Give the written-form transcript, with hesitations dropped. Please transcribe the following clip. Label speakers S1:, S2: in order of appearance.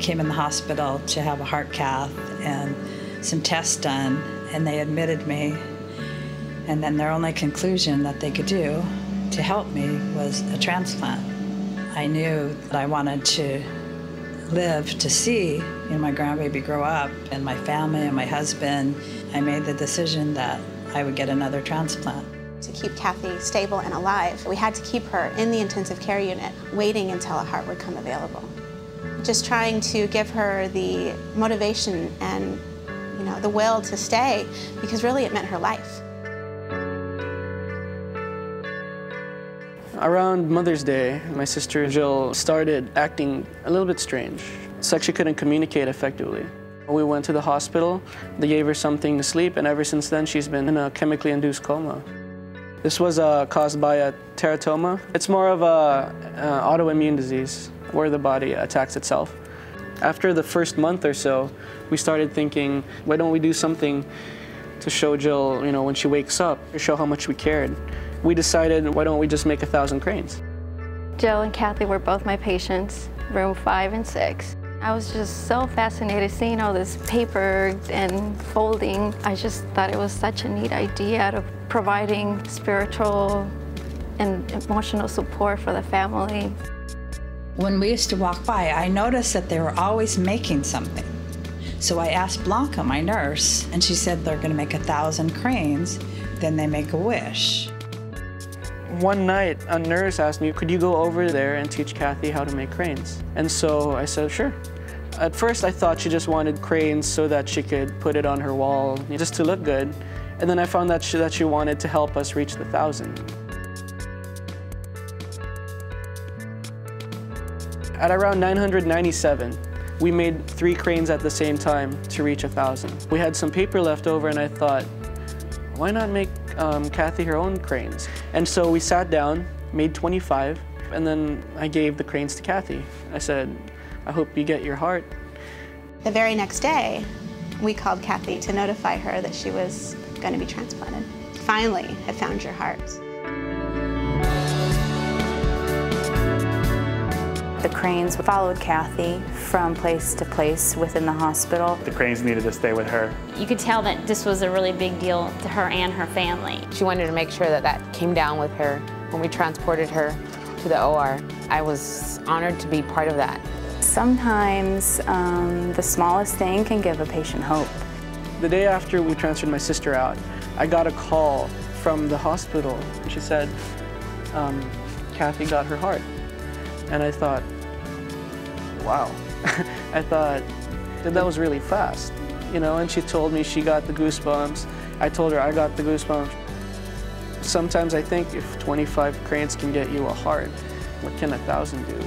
S1: came in the hospital to have a heart cath and some tests done, and they admitted me. And then their only conclusion that they could do to help me was a transplant. I knew that I wanted to live to see my grandbaby grow up, and my family and my husband. I made the decision that I would get another transplant.
S2: To keep Kathy stable and alive, we had to keep her in the intensive care unit, waiting until a heart would come available. Just trying to give her the motivation and the will to stay, because really it meant her life.
S3: Around Mother's Day, my sister Jill started acting a little bit strange. It's like she couldn't communicate effectively. We went to the hospital, they gave her something to sleep, and ever since then she's been in a chemically induced coma. This was caused by a teratoma. It's more of an autoimmune disease where the body attacks itself. After the first month or so, we started thinking, why don't we do something to show Jill, when she wakes up, to show how much we cared. We decided, why don't we just make 1,000 cranes?
S4: Jill and Kathy were both my patients, room 5 and 6. I was just so fascinated seeing all this paper and folding. I just thought it was such a neat idea of providing spiritual and emotional support for the family.
S1: When we used to walk by, I noticed that they were always making something. So I asked Blanca, my nurse, and she said they're going to make 1,000 cranes, then they make a wish.
S3: One night, a nurse asked me, could you go over there and teach Kathy how to make cranes? And so I said, sure. At first, I thought she just wanted cranes so that she could put it on her wall, just to look good. And then I found that she wanted to help us reach the 1,000. At around 997, we made 3 cranes at the same time to reach 1,000. We had some paper left over, and I thought, why not make Kathy her own cranes? And so we sat down, made 25, and then I gave the cranes to Kathy. I said, I hope you get your heart.
S2: The very next day, we called Kathy to notify her that she was going to be transplanted. Finally, had found your heart.
S5: The cranes followed Kathy from place to place within the hospital.
S6: The cranes needed to stay with her.
S7: You could tell that this was a really big deal to her and her family.
S8: She wanted to make sure that that came down with her when we transported her to the OR. I was honored to be part of that.
S5: Sometimes the smallest thing can give a patient hope.
S3: The day after we transferred my sister out, I got a call from the hospital. She said, Kathy got her heart. And I thought, wow. I thought that was really fast, and she told me she got the goosebumps. I told her I got the goosebumps. Sometimes I think if 25 cranes can get you a heart, what can 1,000 do?